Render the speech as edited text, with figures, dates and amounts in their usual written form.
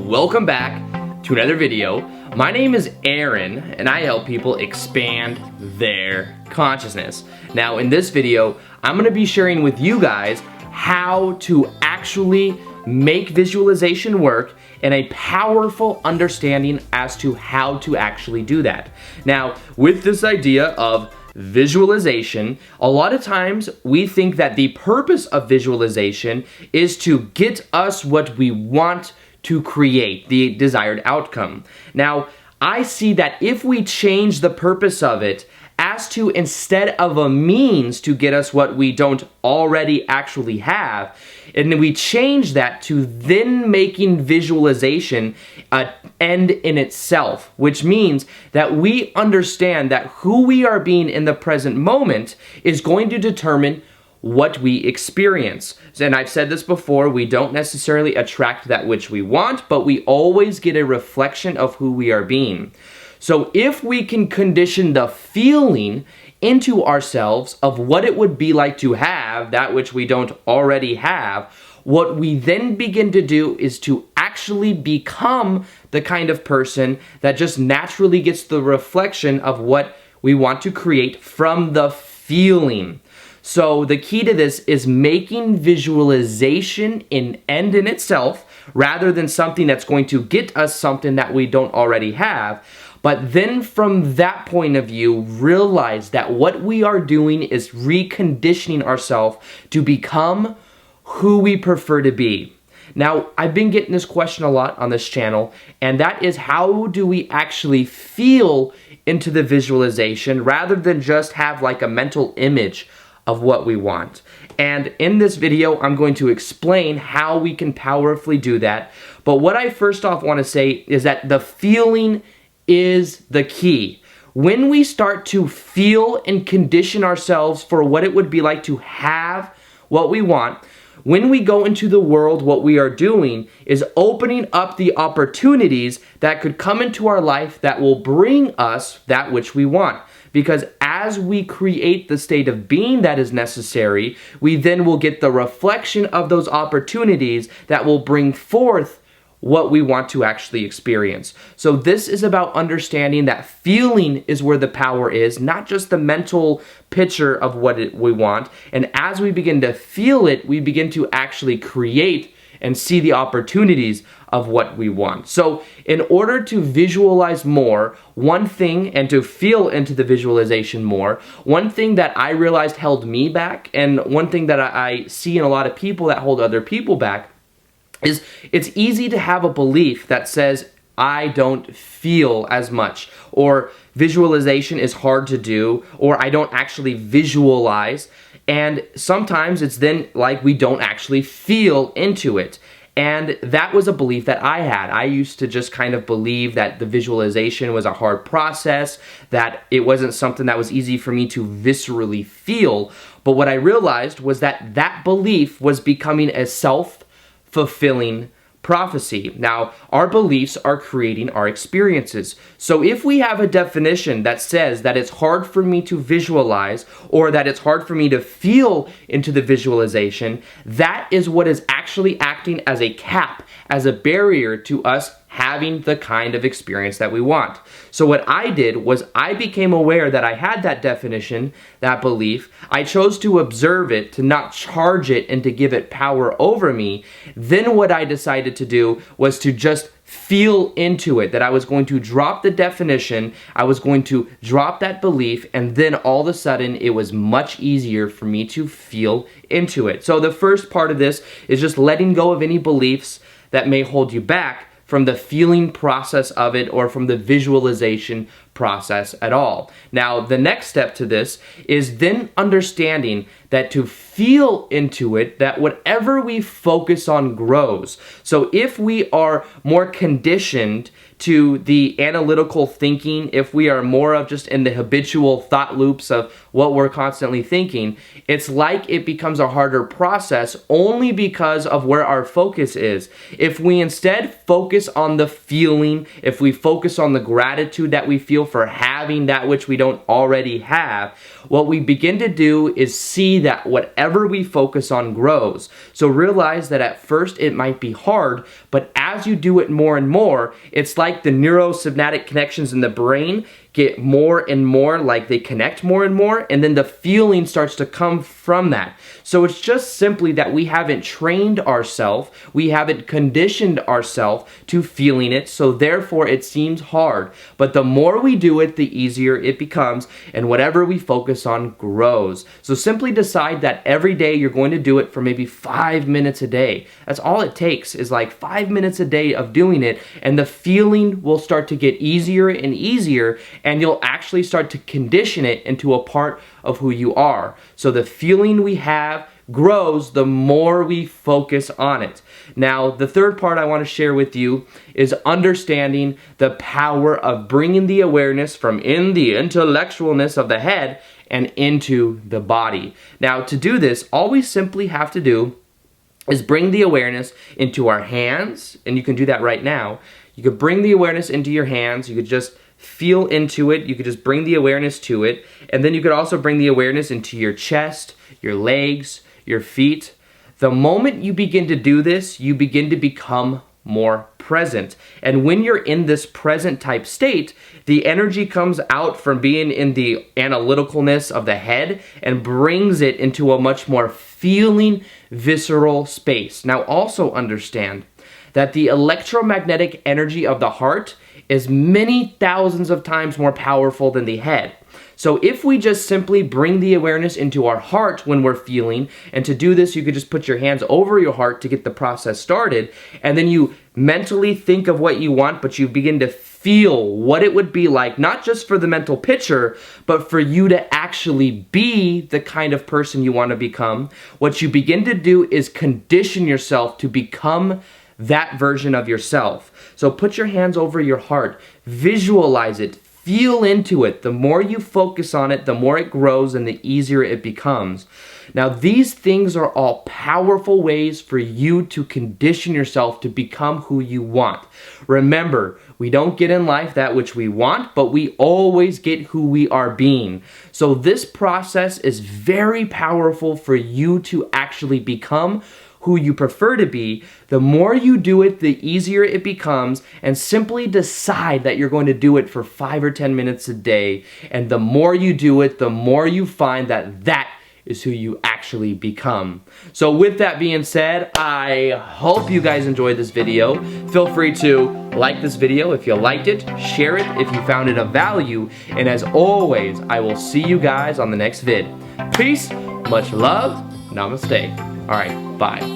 welcome back to another video. My name is Aaron and I help people expand their consciousness. Now in this video, I'm going to be sharing with you guys how to actually make visualization work and a powerful understanding as to how to actually do that. Now with this idea of visualization, a lot of times we think that the purpose of visualization is to get us what we want to create, the desired outcome. Now, I see that if we change the purpose of it as to instead of a means to get us what we don't already actually have, and then we change that to then making visualization an end in itself, which means that we understand that who we are being in the present moment is going to determine what we experience. And I've said this before, we don't necessarily attract that which we want, but we always get a reflection of who we are being. So if we can condition the feeling into ourselves of what it would be like to have that which we don't already have, what we then begin to do is to actually become the kind of person that just naturally gets the reflection of what we want to create from the feeling. So the key to this is making visualization an end in itself rather than something that's going to get us something that we don't already have. But then from that point of view, realize that what we are doing is reconditioning ourselves to become who we prefer to be. Now, I've been getting this question a lot on this channel, and that is how do we actually feel into the visualization rather than just have like a mental image of what we want. And in this video, I'm going to explain how we can powerfully do that. But what I first off want to say is that the feeling is the key. When we start to feel and condition ourselves for what it would be like to have what we want, when we go into the world, what we are doing is opening up the opportunities that could come into our life that will bring us that which we want. Because as we create the state of being that is necessary, we then will get the reflection of those opportunities that will bring forth what we want to actually experience. So this is about understanding that feeling is where the power is, not just the mental picture of what we want. And as we begin to feel it, we begin to actually create and see the opportunities of what we want. So in order to visualize more, one thing, and to feel into the visualization more, one thing that I realized held me back, and one thing that I see in a lot of people that hold other people back, is it's easy to have a belief that says, I don't feel as much, or visualization is hard to do, or I don't actually visualize. And sometimes it's then like we don't actually feel into it. And that was a belief that I had. I used to just kind of believe that the visualization was a hard process, that it wasn't something that was easy for me to viscerally feel. But what I realized was that that belief was becoming a self-fulfilling prophecy. Now, our beliefs are creating our experiences. So if we have a definition that says that it's hard for me to visualize, or that it's hard for me to feel into the visualization, that is what is actually acting as a cap, as a barrier to us having the kind of experience that we want. So what I did was I became aware that I had that definition, that belief. I chose to observe it, to not charge it, and to give it power over me. Then what I decided to do was to just feel into it, that I was going to drop the definition, I was going to drop that belief, and then all of a sudden it was much easier for me to feel into it. So the first part of this is just letting go of any beliefs that may hold you back from the feeling process of it or from the visualization process at all. Now, the next step to this is then understanding that to feel into it, that whatever we focus on grows. So if we are more conditioned to the analytical thinking, if we are more of just in the habitual thought loops of what we're constantly thinking, it's like it becomes a harder process only because of where our focus is. If we instead focus on the feeling, if we focus on the gratitude that we feel for having having that which we don't already have, what we begin to do is see that whatever we focus on grows. So realize that at first it might be hard, but as you do it more and more, it's like the neurosynaptic connections in the brain get more and more, like they connect more and more, and then the feeling starts to come from that. So it's just simply that we haven't trained ourselves, we haven't conditioned ourselves to feeling it, so therefore it seems hard. But the more we do it, the easier it becomes, and whatever we focus on grows. So simply decide that every day you're going to do it for maybe 5 minutes a day. That's all it takes, is like 5 minutes a day of doing it, and the feeling will start to get easier and easier, and you'll actually start to condition it into a part of who you are. So the feeling we have grows the more we focus on it. Now, the third part I want to share with you is understanding the power of bringing the awareness from in the intellectualness of the head and into the body. Now, to do this, all we simply have to do is bring the awareness into our hands, and you can do that right now. You could bring the awareness into your hands. You could just feel into it. You could just bring the awareness to it. And then you could also bring the awareness into your chest, your legs, your feet. The moment you begin to do this, you begin to become more present. And when you're in this present type state, the energy comes out from being in the analyticalness of the head and brings it into a much more feeling, visceral space. Now also understand that the electromagnetic energy of the heart is many thousands of times more powerful than the head. So if we just simply bring the awareness into our heart when we're feeling, and to do this you could just put your hands over your heart to get the process started, and then you mentally think of what you want, but you begin to feel what it would be like, not just for the mental picture, but for you to actually be the kind of person you want to become. What you begin to do is condition yourself to become that version of yourself. So put your hands over your heart, visualize it, feel into it. The more you focus on it, the more it grows and the easier it becomes. Now, these things are all powerful ways for you to condition yourself to become who you want. Remember, we don't get in life that which we want, but we always get who we are being. So this process is very powerful for you to actually become who you prefer to be. The more you do it, the easier it becomes, and simply decide that you're going to do it for 5 or 10 minutes a day. And the more you do it, the more you find that that is who you actually become. So with that being said, I hope you guys enjoyed this video. Feel free to like this video if you liked it, share it if you found it of value, and as always, I will see you guys on the next vid. Peace, much love, namaste. All right, bye.